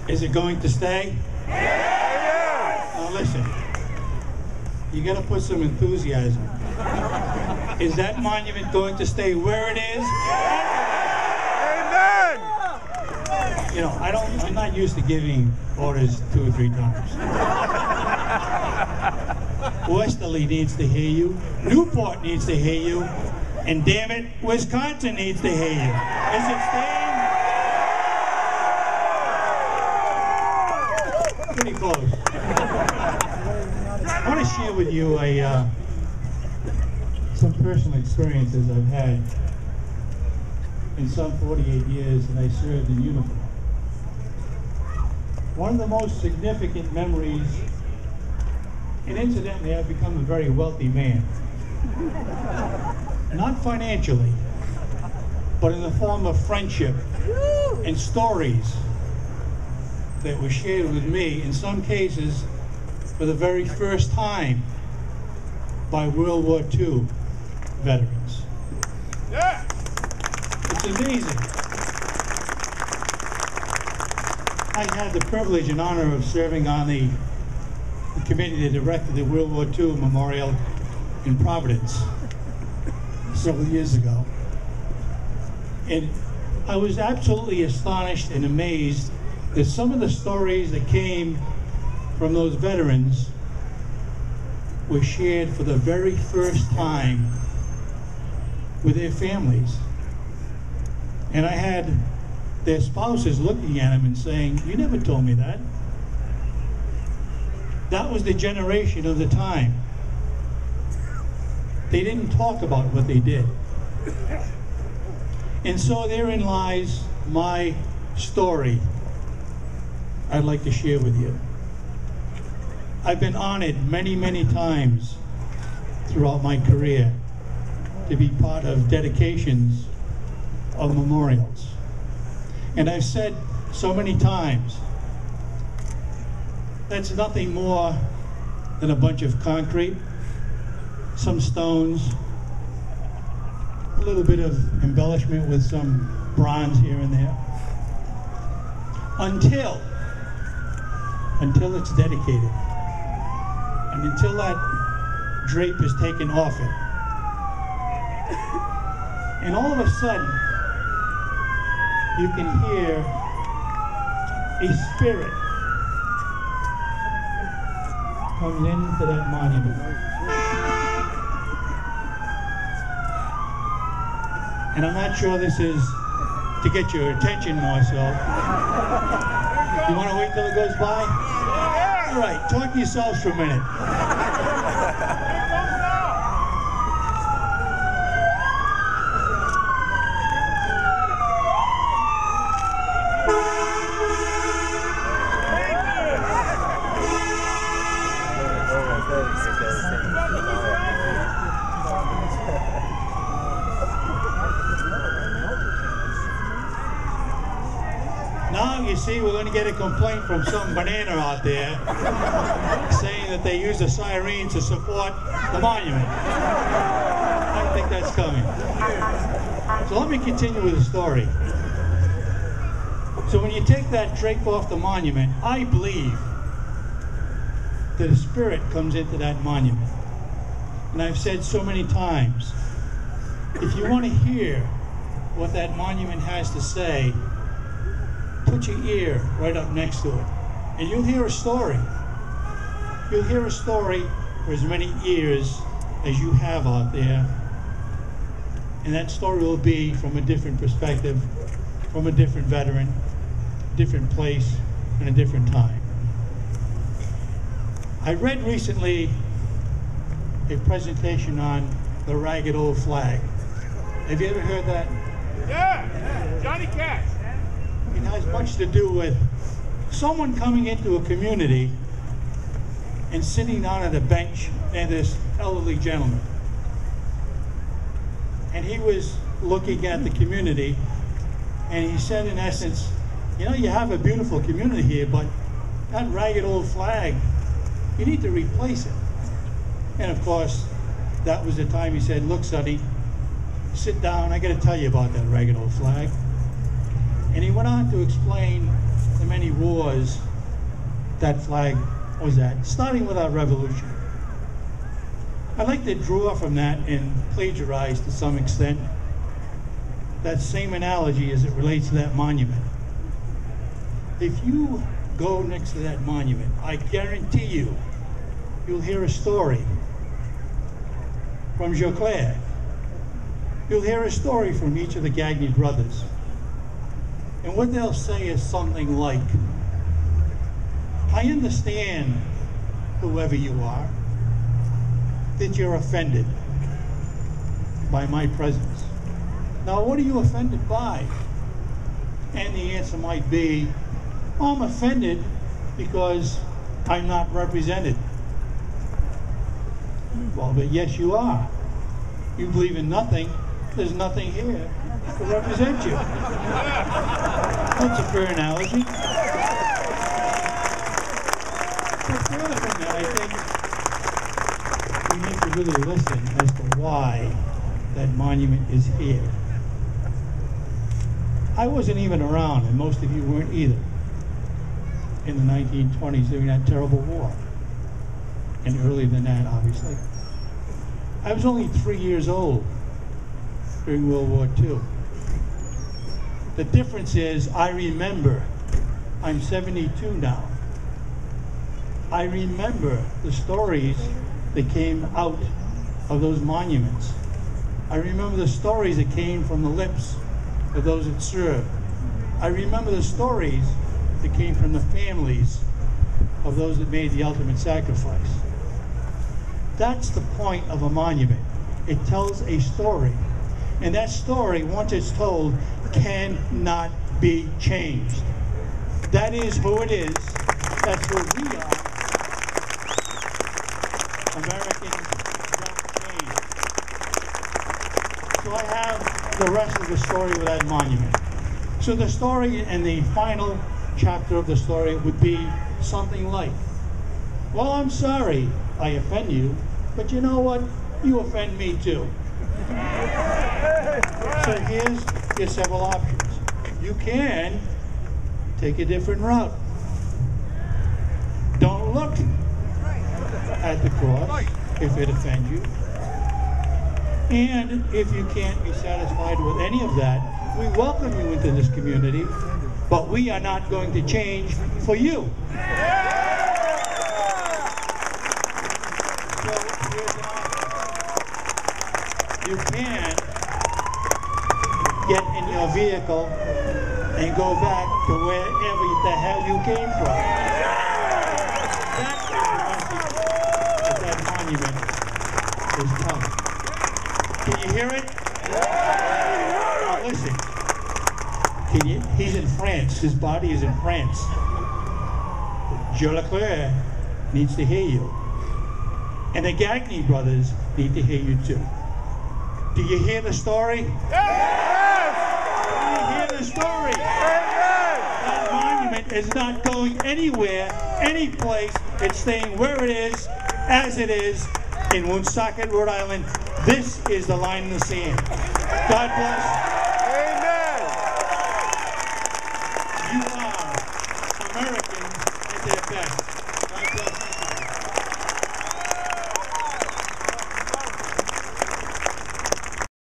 Is it going to stay? Yes! Now listen, you got to put some enthusiasm. Is that monument going to stay where it is? Amen! You know, I'm not used to giving orders 2 or 3 times. Westerly needs to hear you. Newport needs to hear you. And damn it, Wisconsin needs to hear you. Is it staying? Pretty close. I want to share with you some personal experiences I've had in some 48 years that I served in uniform. One of the most significant memories, and incidentally, I've become a very wealthy man. Not financially, but in the form of friendship and stories that were shared with me, in some cases, for the very first time by World War II veterans. Yeah. It's amazing. I had the privilege and honor of serving on the committee that directed the World War II Memorial in Providence several years ago. And I was absolutely astonished and amazed that some of the stories that came from those veterans were shared for the very first time with their families. And I had their spouses looking at them and saying, "You never told me that." That was the generation of the time. They didn't talk about what they did. And so therein lies my story I'd like to share with you. I've been honored many, many times throughout my career to be part of dedications of memorials. And I've said so many times, that's nothing more than a bunch of concrete, some stones, a little bit of embellishment with some bronze here and there, until it's dedicated, and until that drape is taken off it. And all of a sudden, you can hear a spirit comes into that monument. And I'm not sure this is to get your attention more so. You want to wait till it goes by? All right, talk to yourselves for a minute. Now you see we're going to get a complaint from some banana out there saying that they use the sirens to support the monument. I think that's coming. So let me continue with the story. So when you take that drape off the monument, I believe that a spirit comes into that monument. And I've said so many times, if you want to hear what that monument has to say, put your ear right up next to it, and you'll hear a story. You'll hear a story for as many ears as you have out there, and that story will be from a different perspective, from a different veteran, different place, and a different time. I read recently a presentation on the ragged old flag. Have you ever heard that? Yeah, Johnny Cash. It has much to do with someone coming into a community and sitting down at a bench and this elderly gentleman. And he was looking at the community and he said in essence, you know, you have a beautiful community here, but that ragged old flag, you need to replace it. And of course, that was the time he said, look, Sonny, sit down, I got to tell you about that ragged old flag. And he went on to explain the many wars that flag was at, starting with our revolution. I'd like to draw from that and plagiarize to some extent that same analogy as it relates to that monument. If you go next to that monument, I guarantee you'll hear a story from Jolicoeur. You'll hear a story from each of the Gagne brothers. And what they'll say is something like, I understand, whoever you are, that you're offended by my presence. Now, what are you offended by? And the answer might be, I'm offended because I'm not represented. Well, but yes, you are. You believe in nothing. There's nothing here to represent you. That's a fair analogy. But further from that, I think we need to really listen as to why that monument is here. I wasn't even around, and most of you weren't either, in the 1920s during that terrible war. And earlier than that, obviously. I was only 3 years old during World War II. The difference is, I remember, I'm 72 now. I remember the stories that came out of those monuments. I remember the stories that came from the lips of those that served. I remember the stories that came from the families of those that made the ultimate sacrifice. That's the point of a monument. It tells a story. And that story, once it's told, cannot be changed. That is who it is. That's who we are. Americans don't change. So I have the rest of the story with that monument. So the story and the final chapter of the story would be something like, well, I'm sorry I offend you, but you know what? You offend me too. So here's your several options. You can take a different route. Don't look at the cross if it offends you. And if you can't be satisfied with any of that, we welcome you into this community, but we are not going to change for you. So here's an option. You can get in your vehicle and go back to wherever the hell you came from. That is the message that monument is telling. Can you hear it? Now listen. He's in France. His body is in France. Jolicoeur needs to hear you. And the Gagne brothers need to hear you too. Do you hear the story? Yes! Do you hear the story? Yes! That monument is not going anywhere, any place. It's staying where it is, as it is, in Woonsocket, Rhode Island. This is the line in the sand. God bless. Amen. You are Americans at their best.